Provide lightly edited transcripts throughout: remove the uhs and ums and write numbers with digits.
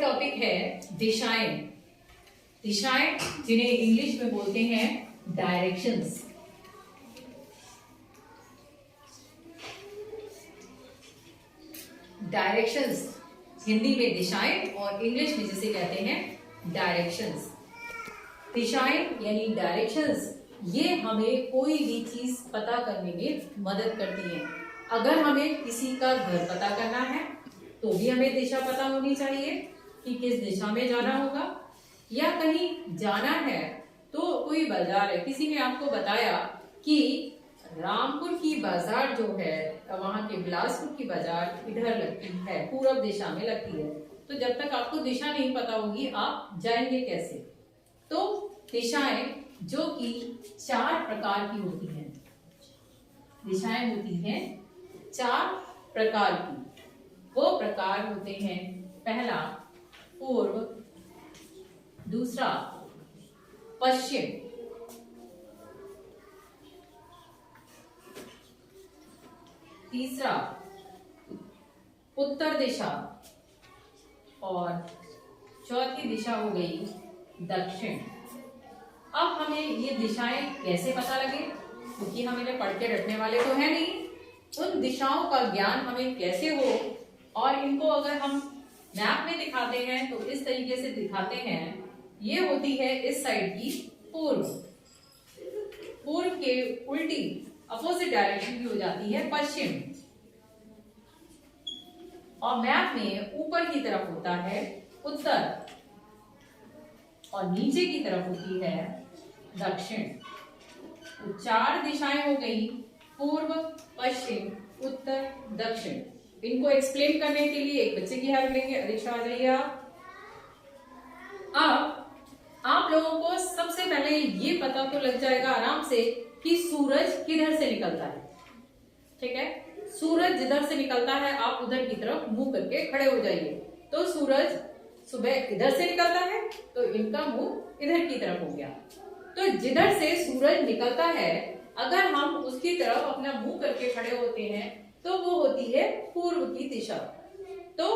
Topic है दिशाएं। दिशाएं जिन्हें इंग्लिश में बोलते हैं डायरेक्शंस। डायरेक्शंस हिंदी में दिशाएं और इंग्लिश में जिसे कहते हैं डायरेक्शंस। दिशाएं यानी डायरेक्शंस ये हमें कोई भी चीज पता करने में मदद करती हैं। अगर हमें किसी का घर पता करना है तो भी हमें दिशा पता होनी चाहिए कि किस दिशा में जाना होगा, या कहीं जाना है तो कोई बाजार है, किसी ने आपको बताया कि रामपुर की बाजार जो है वहां के बिलासपुर की बाजार इधर लगती है, पूरब दिशा में लगती है, तो जब तक आपको दिशा नहीं पता होगी आप जाएंगे कैसे। तो दिशाएं जो कि 4 प्रकार की होती हैं, दिशाएं होती हैं 4 प्रकार की। वो प्रकार होते हैं, पहला पूर्व, दूसरा पश्चिम, तीसरा उत्तर दिशा, और चौथी दिशा हो गई दक्षिण। अब हमें ये दिशाएं कैसे पता लगे, क्योंकि हम इन्हें पढ़ के रखने वाले तो है नहीं। उन दिशाओं का ज्ञान हमें कैसे हो, और इनको अगर हम मैप में दिखाते हैं तो इस तरीके से दिखाते हैं। ये होती है इस साइड की पूर्व, पूर्व के उल्टी अपोजिट डायरेक्शन की हो जाती है पश्चिम, और मैप में ऊपर की तरफ होता है उत्तर और नीचे की तरफ होती है दक्षिण। तो 4 दिशाएं हो गई, पूर्व, पश्चिम, उत्तर, दक्षिण। इनको एक्सप्लेन करने के लिए एक बच्चे की हेल्प लेंगे। अरीक्षा आ जाइए अब आप लोगों को सबसे पहले ये पता तो लग जाएगा आराम से कि सूरज किधर से निकलता है। ठीक है, सूरज जिधर से निकलता है आप उधर की तरफ मुंह करके खड़े हो जाइए। तो सूरज सुबह इधर से निकलता है तो इनका मुंह इधर की तरफ हो गया। तो जिधर से सूरज निकलता है अगर हम उसकी तरफ अपना मुंह करके खड़े होते हैं तो वो होती है पूर्व की दिशा। तो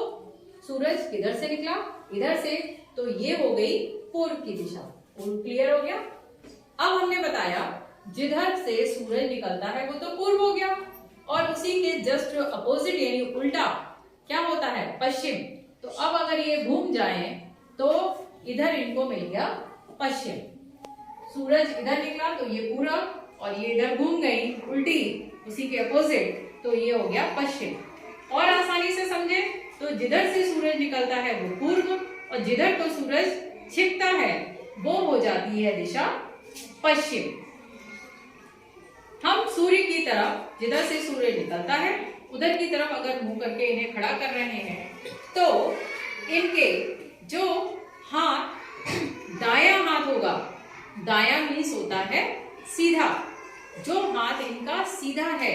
सूरज किधर से निकला, इधर से, तो ये हो गई पूर्व की दिशा। क्लियर हो गया। अब हमने बताया जिधर से सूरज निकलता है वो तो पूर्व हो गया, और उसी के जस्ट अपोजिट यानी उल्टा क्या होता है, पश्चिम। तो अब अगर ये घूम जाएं तो इधर इनको मिल गया पश्चिम। सूरज इधर निकला तो ये पूरब, और ये इधर घूम गई उल्टी उसी के अपोजिट, तो ये हो गया पश्चिम। और आसानी से समझे तो जिधर से सूरज निकलता है वो पूर्व, और जिधर को सूरज छिपता है वो हो जाती है दिशा पश्चिम। हम सूर्य की तरफ, जिधर से सूर्य निकलता है उधर की तरफ अगर मुंह करके इन्हें खड़ा कर रहे हैं तो इनके जो हाथ, दायां हाथ होगा, दायां मीन्स होता है सीधा, जो हाथ इनका सीधा है,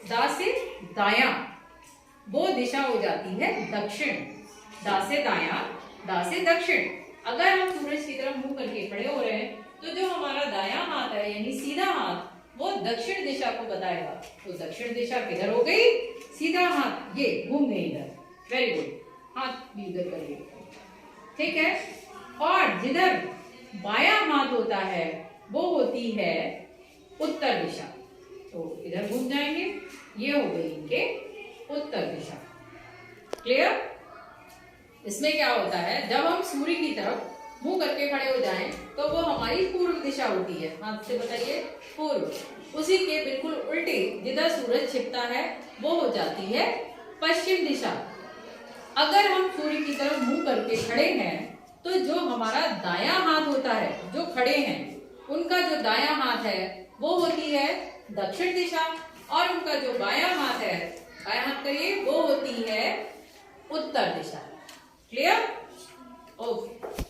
दा से दायां, वो दिशा हो जाती है दक्षिण। दा से दायां, दा से दक्षिण। अगर हम सूरज की तरफ मुंह करके खड़े हो रहे हैं तो जो हमारा दायां हाथ है यानी सीधा हाथ वो दक्षिण दिशा को बताएगा। तो दक्षिण दिशा किधर हो गई, सीधा हाथ ये घूम गई इधर। वेरी गुड, हाथ भी इधर करिए। ठीक है, और जिधर बायां हाथ होता है वो होती है उत्तर दिशा। तो इधर घूम जाएंगे, ये हो गई इनके उत्तर दिशा। क्लियर। इसमें क्या होता है, जब हम सूर्य की तरफ मुंह करके खड़े हो जाएं तो वो हमारी पूर्व दिशा होती है। हाथ से बताइए, पूर्व। उसी के बिल्कुल उल्टी जिधर सूरज छिपता है वो हो जाती है पश्चिम दिशा। अगर हम सूर्य की तरफ मुंह करके खड़े हैं तो जो हमारा दायां हाथ होता है, जो खड़े हैं उनका जो दायां हाथ है वो होती है दक्षिण दिशा, और उनका जो बायां हाथ है, बायां हाथ करिए, वो होती है उत्तर दिशा। क्लियर। ओके।